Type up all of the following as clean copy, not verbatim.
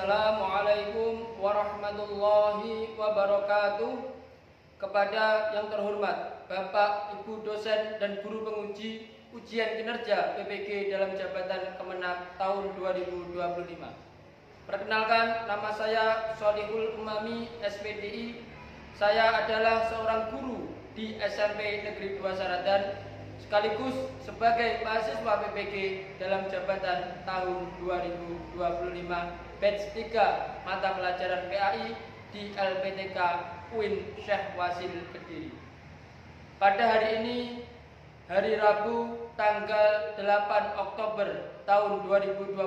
Assalamualaikum warahmatullahi wabarakatuh. Kepada yang terhormat Bapak, Ibu dosen dan guru penguji ujian kinerja PPG dalam jabatan Kemenak tahun 2025. Perkenalkan, nama saya Sholihul Umami SPDI. Saya adalah seorang guru di SMP Negeri 2 Saradan, sekaligus sebagai mahasiswa PPG dalam jabatan tahun 2025 batch 3 mata pelajaran PAI di LPTK UIN Syekh Wasil Kediri. Pada hari ini, hari Rabu tanggal 8 Oktober tahun 2025,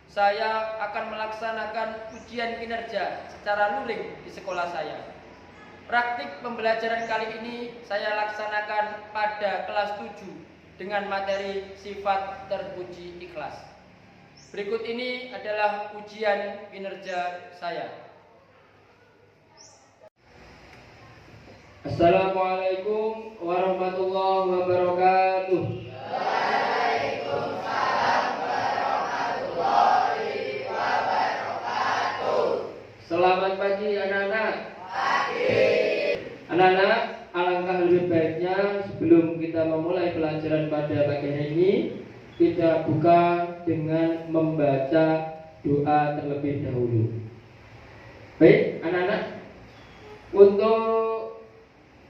saya akan melaksanakan ujian kinerja secara luring di sekolah saya. Praktik pembelajaran kali ini saya laksanakan pada kelas 7 dengan materi sifat terpuji ikhlas. Berikut ini adalah ujian kinerja saya. Assalamualaikum warahmatullahi wabarakatuh. Waalaikumsalam warahmatullahi wabarakatuh. Selamat pagi anak-anak. Anak-anak, alangkah lebih baiknya sebelum kita memulai pelajaran pada pagi hari ini, kita buka dengan membaca doa terlebih dahulu. Baik, anak-anak, untuk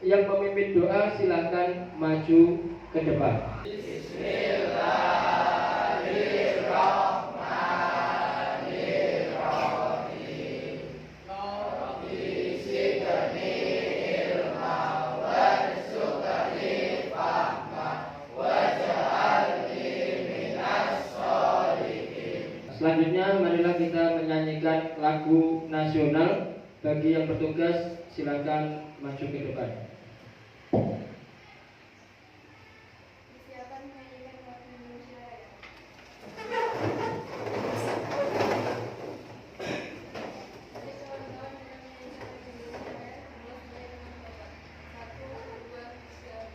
yang memimpin doa silakan maju ke depan. Selanjutnya marilah kita menyanyikan lagu nasional. Bagi yang bertugas silakan maju ke depan. Silakan menyanyikan lagu Indonesia Raya. Jadi kawan-kawan dengan menyanyikan lagu Indonesia Raya, sebelah saya dengan Bapak. 1, 2, 3, 4.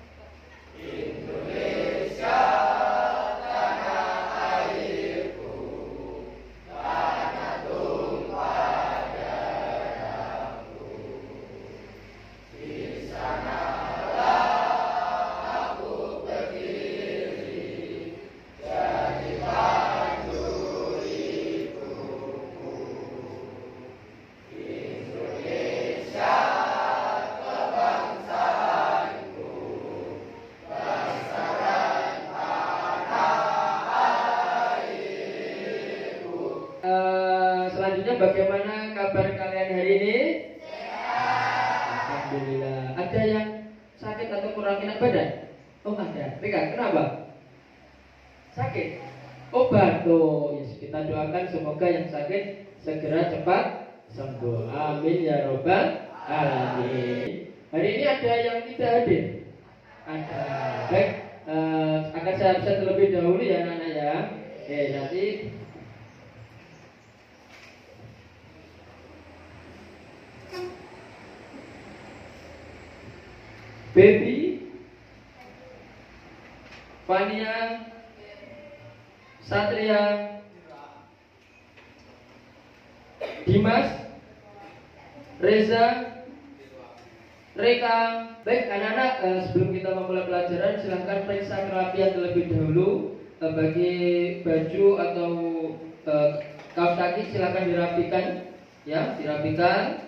Selanjutnya bagaimana kabar kalian hari ini? Sehat. Alhamdulillah. Ada yang sakit atau kurang enak badan? Oh ada. Rika, kenapa? Sakit? Oh batuk. Yes, kita doakan semoga yang sakit segera cepat sembuh. Amin ya robbal alamin. Hari ini ada yang tidak hadir? Ada. Baik, akan saya absen terlebih dahulu ya anak-anak ya. Oke, nanti Baby, Fania, Satria, Dimas, Reza, Reka. Baik anak-anak, sebelum kita memulai pelajaran silahkan periksa kerapian terlebih dahulu. Bagi baju atau kaos kaki silahkan dirapikan, ya, dirapikan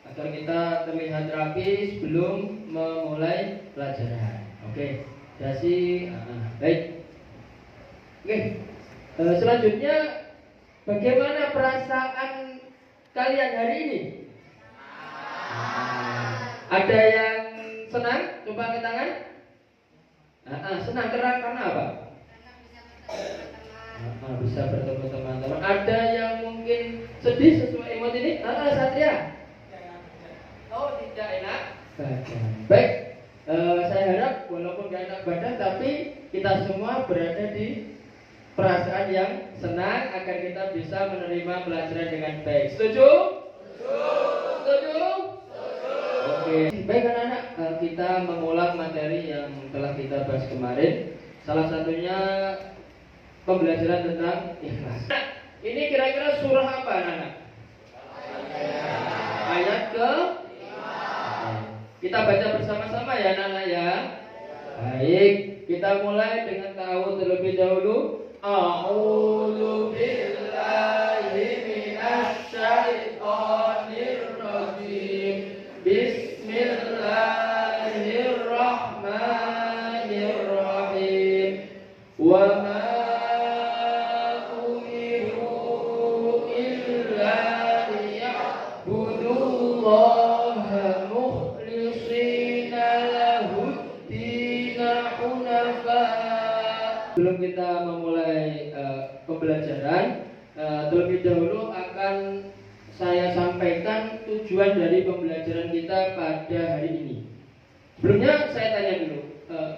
agar kita terlihat rapi sebelum memulai pelajaran. Oke, dasi, baik. Oke, selanjutnya bagaimana perasaan kalian hari ini? Ada yang senang? Coba angkat tangan. Senang karena apa? Bisa bertemu teman-teman. Ada yang mungkin sedih sesuai emot ini? Satria? Oh, tidak enak badan. Baik, saya harap walaupun gak enak badan, tapi kita semua berada di perasaan yang senang agar kita bisa menerima pelajaran dengan baik. Setuju? Setuju? Oke. Baik anak-anak, kita mengulang materi yang telah kita bahas kemarin. Salah satunya pembelajaran tentang ikhlas. Ini kira-kira surah apa anak-anak? Ayat ke? Kita baca bersama-sama ya anak-anak ya. Baik, kita mulai dengan ta'awudz terlebih dahulu. A'udzu billahi minasy syaithanir rajim. Bismillahirrahmanirrahim. Wa ma umiru illa liya'budullaha mukhlishina lahud-dina hunafa. Sebelum kita memulai pembelajaran, terlebih dahulu akan saya sampaikan tujuan dari pembelajaran kita pada hari ini. Sebelumnya saya tanya dulu,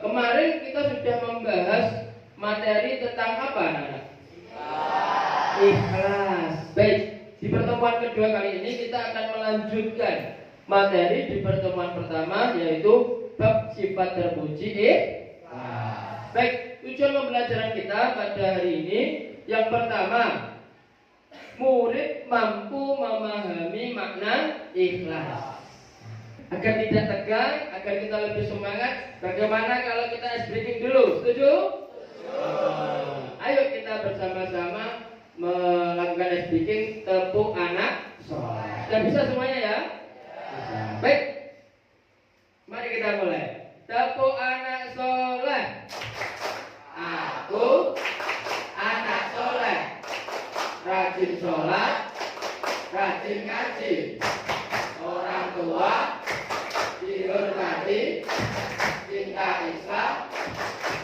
kemarin kita sudah membahas materi tentang apa anak-anak? Ikhlas. Baik, di pertemuan kedua kali ini kita akan melanjutkan materi di pertemuan pertama, yaitu bab sifat terpuji ikhlas. Baik, tujuan pembelajaran kita pada hari ini yang pertama, murid mampu memahami makna ikhlas. Agar tidak tegang, agar kita lebih semangat, bagaimana kalau kita ice breaking dulu? Setuju? Ayo kita bersama-sama melakukan ice breaking. Tepuk anak soleh. Sudah bisa semuanya ya? Bisa. Baik, mari kita mulai. Tepuk anak soleh. Aku anak soleh, rajin sholat, rajin ngaji, orang tua dihormati, cinta Islam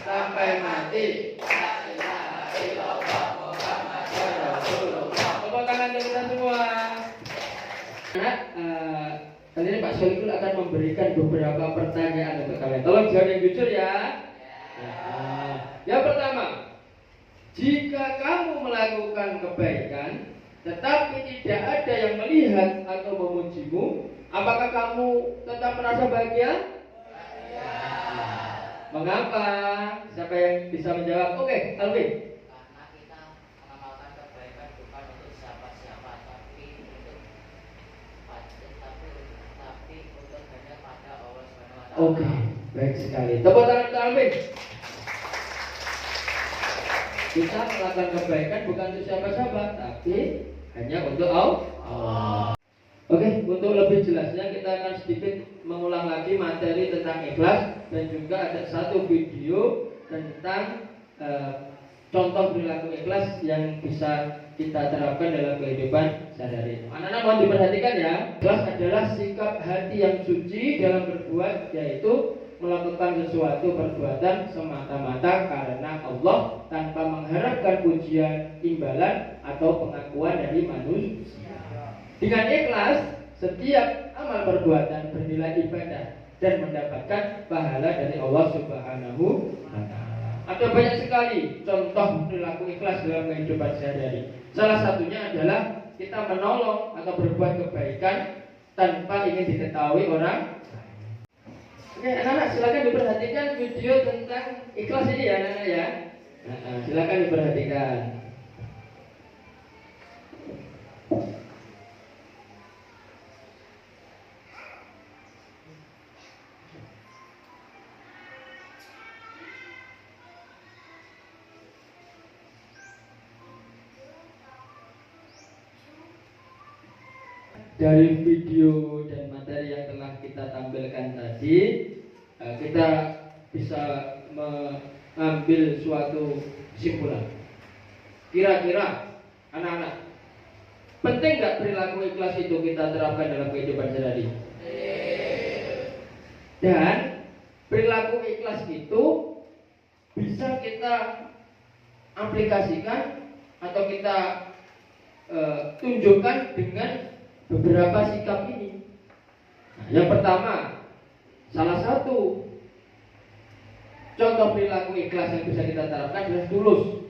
sampai mati. La ilaha illallah Muhammadur Rasulullah. Tepuk tangan untuk kita semua. Anak, kali ini Pak Solikul akan memberikan beberapa pertanyaan untuk kalian. Tolong jawab yang jujur ya. Yang pertama, jika kamu melakukan kebaikan tetapi tidak ada yang melihat atau memujimu, apakah kamu tetap merasa bahagia? Mengapa? Siapa yang bisa menjawab? Oke, Alvin. Karena kita mengamalkan kebaikan bukan untuk siapa-siapa, tapi untuk hanya pada Allah Subhanahu wa taala. Oke, baik sekali. Tepuk tangan untuk Alvin. Kita melakukan kebaikan bukan untuk siapa-siapa, tapi hanya untuk Allah. Oke, untuk lebih jelasnya kita akan sedikit mengulang lagi materi tentang ikhlas, dan juga ada satu video tentang contoh perilaku ikhlas yang bisa kita terapkan dalam kehidupan sehari-hari. Anak-anak mohon diperhatikan ya. Ikhlas adalah sikap hati yang suci dalam berbuat, yaitu melakukan sesuatu perbuatan semata-mata karena Allah tanpa mengharapkan pujian, imbalan atau pengakuan dari manusia. Dengan ikhlas, setiap amal perbuatan bernilai ibadah dan mendapatkan pahala dari Allah Subhanahu wa taala. Ada banyak sekali contoh perilaku ikhlas dalam kehidupan sehari-hari. Salah satunya adalah kita menolong atau berbuat kebaikan tanpa ingin diketahui orang. Oke, anak-anak silakan diperhatikan video tentang ikhlas ini ya anak-anak ya. Silakan diperhatikan. Dari video dan materi yang telah kita tampilkan tadi, kita bisa mengambil suatu kesimpulan. Kira-kira anak-anak, penting nggak perilaku ikhlas itu kita terapkan dalam kehidupan sehari-hari? Dan perilaku ikhlas itu bisa kita aplikasikan atau kita tunjukkan dengan beberapa sikap ini. Yang pertama, salah satu contoh perilaku ikhlas yang bisa kita terapkan adalah tulus.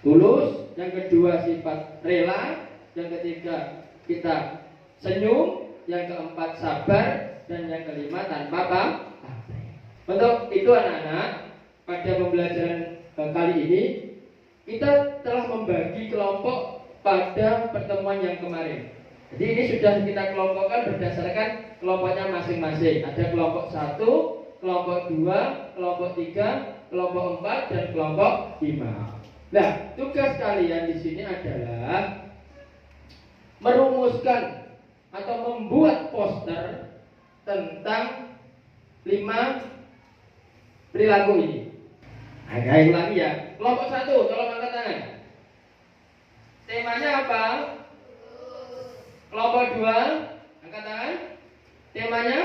Tulus. Yang kedua sifat rela. Yang ketiga kita senyum. Yang keempat sabar. Dan yang kelima tanpa pamrih. Untuk itu anak-anak, pada pembelajaran kali ini kita telah membagi kelompok pada pertemuan yang kemarin. Jadi ini sudah kita kelompokkan berdasarkan kelompoknya masing-masing. Ada kelompok 1, kelompok 2, kelompok 3, kelompok 4, dan kelompok 5. Nah, tugas kalian di sini adalah merumuskan atau membuat poster tentang 5 perilaku ini. Saya ulangi ya. Kelompok 1, tolong angkat tangan. Temanya apa? Kelompok 2, angkat tangan. Temanya?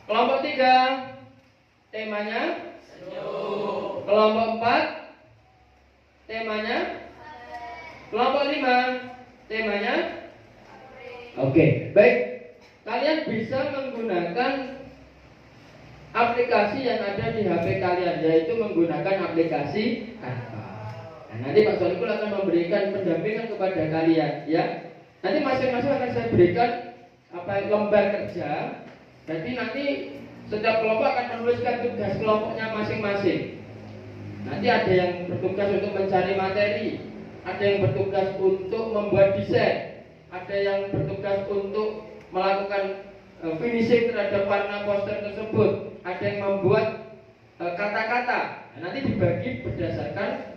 Kelompok 3, temanya? Kelompok 4, temanya? Kelompok 5, temanya? Oke, baik. Kalian bisa menggunakan aplikasi yang ada di HP kalian, yaitu menggunakan aplikasi Canva. Nah, nanti Pak Solikul akan memberikan pendampingan kepada kalian, ya. Nanti masing-masing akan saya berikan lembar kerja. Jadi nanti setiap kelompok akan menuliskan tugas kelompoknya masing-masing. Nanti ada yang bertugas untuk mencari materi, ada yang bertugas untuk membuat desain, ada yang bertugas untuk melakukan finishing terhadap warna poster tersebut, ada yang membuat kata-kata. Nah, nanti dibagi berdasarkan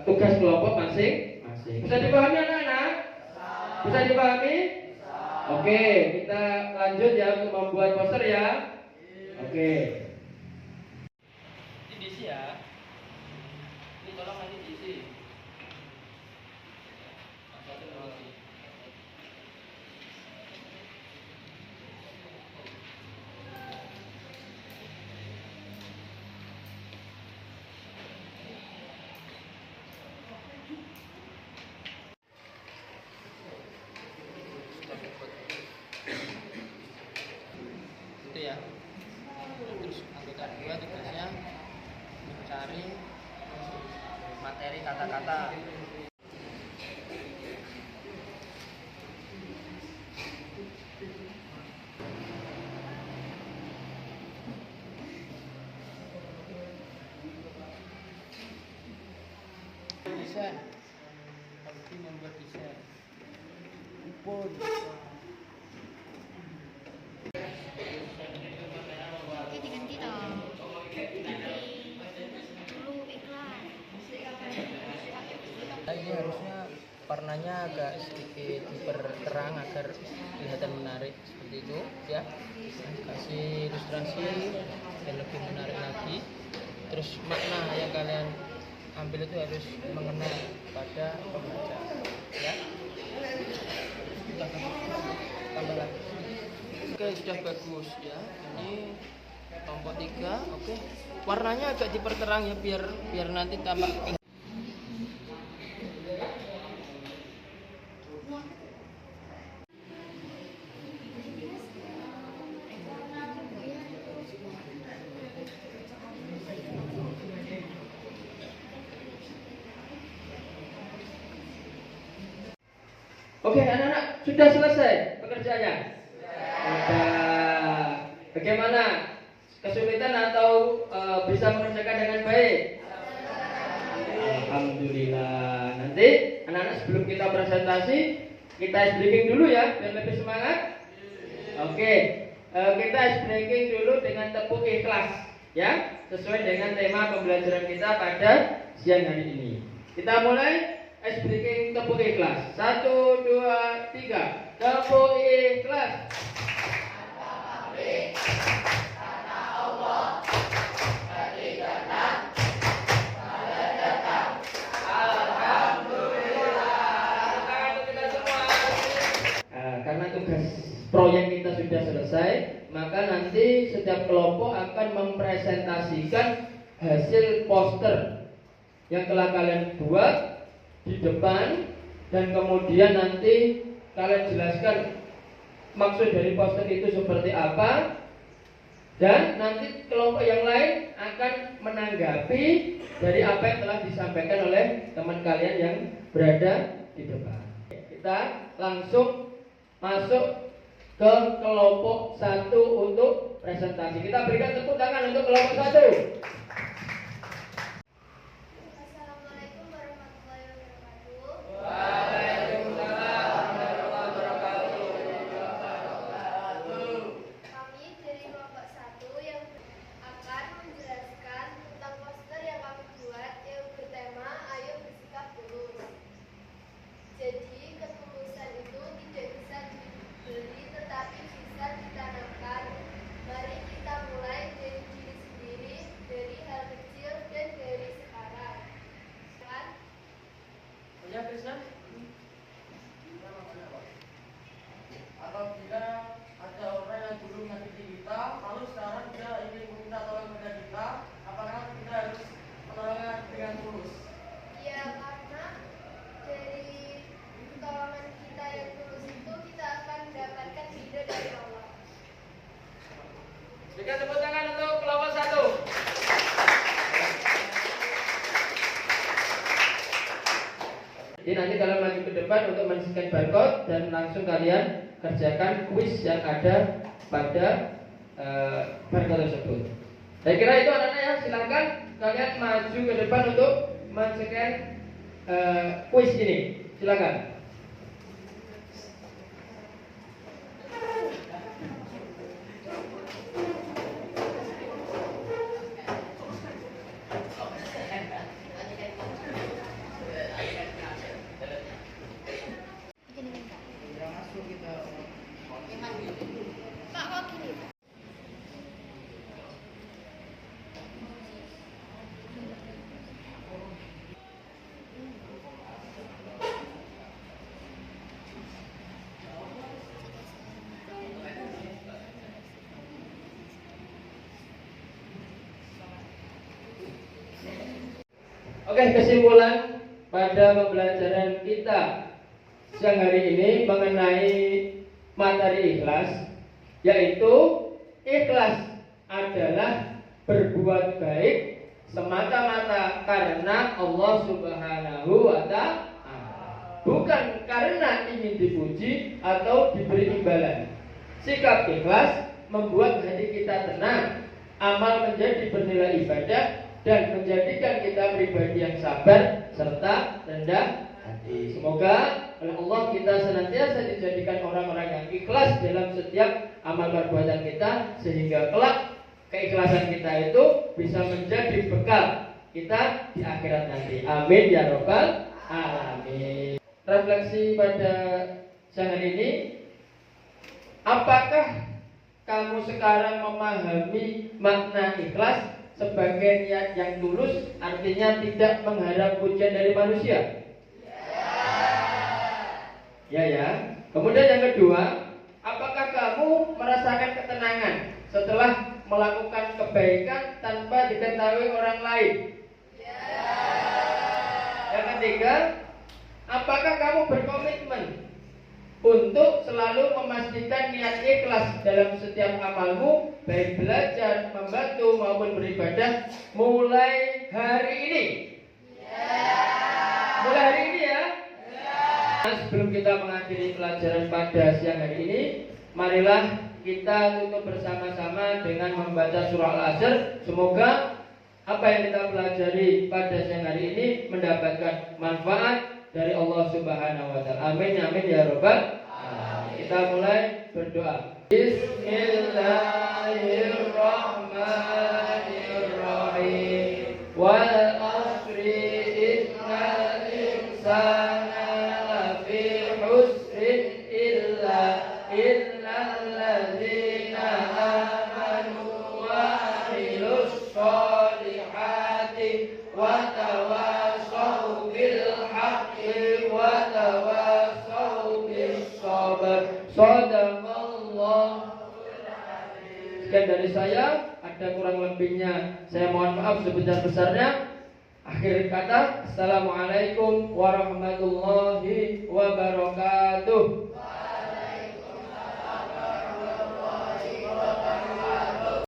tugas kelompok masing-masing. Bisa dipahami anak-anak? Bisa dipahami? Oke, kita lanjut ya untuk membuat poster ya. Oke. Ini diisi ya. Ini tolong nanti diisi. Itu ya. Terus anggota 2 tugasnya mencari materi kata-kata. Desain. Tapi membuat desain. Pun. Diganti dong. Perlu iklan. Ini harusnya warnanya agak sedikit diperterang agar kelihatan menarik seperti itu ya. Kasih ilustrasi dan lebih menarik lagi. Terus makna yang kalian ambil itu harus mengena pada pembaca ya. Tambah lagi. Oke, sudah bagus ya. Ini kelompok 3. Oke, warnanya agak diperterang ya biar nanti tambah. Oke, anak-anak, sudah selesai pekerjaannya? Sudah. Bagaimana? Kesulitan atau bisa mengerjakan dengan baik? Alhamdulillah. Nanti anak-anak sebelum kita presentasi, kita ice breaking dulu ya, biar lebih semangat. Oke, kita ice breaking dulu dengan tepuk ikhlas, ya, sesuai dengan tema pembelajaran kita pada siang hari ini. Kita mulai. Ice breaking tepuk ikhlas. 1, 2, 3. Tepuk ikhlas. Karena tugas proyek kita sudah selesai, maka nanti setiap kelompok akan mempresentasikan hasil poster yang telah kalian buat di depan, dan kemudian nanti kalian jelaskan maksud dari poster itu seperti apa, dan nanti kelompok yang lain akan menanggapi dari apa yang telah disampaikan oleh teman kalian yang berada di depan. Kita langsung masuk ke kelompok 1 untuk presentasi. Kita berikan tepuk tangan untuk kelompok 1. Assalamualaikum Jadi nanti kalian maju ke depan untuk men-scan barcode dan langsung kalian kerjakan kuis yang ada pada barcode tersebut. Saya kira itu anak-anak ya, silakan kalian maju ke depan untuk men-scan kuis ini. Silakan. Pak, kok gini? Oke, kesimpulan pada pembelajaran kita siang hari ini mengenai materi ikhlas, yaitu ikhlas adalah berbuat baik semata-mata karena Allah Subhanahu wa Ta'ala, bukan karena ingin dipuji atau diberi imbalan. Sikap ikhlas membuat hati kita tenang, amal menjadi bernilai ibadah, dan menjadikan kita pribadi yang sabar serta rendah hati. Semoga oleh Allah kita senantiasa dijadikan orang-orang yang ikhlas dalam setiap amal perbuatan kita, sehingga kelak keikhlasan kita itu bisa menjadi bekal kita di akhirat nanti. Amin ya robbal alamin. Refleksi pada siang hari ini, apakah kamu sekarang memahami makna ikhlas sebagai niat yang tulus, artinya tidak mengharap pujian dari manusia? Ya. Kemudian yang kedua, apakah kamu merasakan ketenangan setelah melakukan kebaikan tanpa diketahui orang lain? Yang ketiga, apakah kamu berkomitmen untuk selalu memastikan niat ikhlas dalam setiap amalmu, baik belajar, membantu maupun beribadah, mulai hari ini? Mulai hari ini ya. Sebelum kita mengakhiri pelajaran pada siang hari ini, marilah kita tutup bersama-sama dengan membaca surah Al-Asr. Semoga apa yang kita pelajari pada siang hari ini mendapatkan manfaat dari Allah Subhanahu wa Ta'ala. Amin amin ya robbal alamin. Kita mulai berdoa. Bismillahirrahmanirrahim. Wal asri innal insana lafi husrin illal ladzina amanu wa amilus sholihati wa tawassaw bil haqqi wa tawassaw bis sabr. Shadaqallah. Sekian dari saya, ada kurang lebihnya saya mohon maaf sebesar-besarnya. Akhir kata, assalamualaikum warahmatullahi wabarakatuh.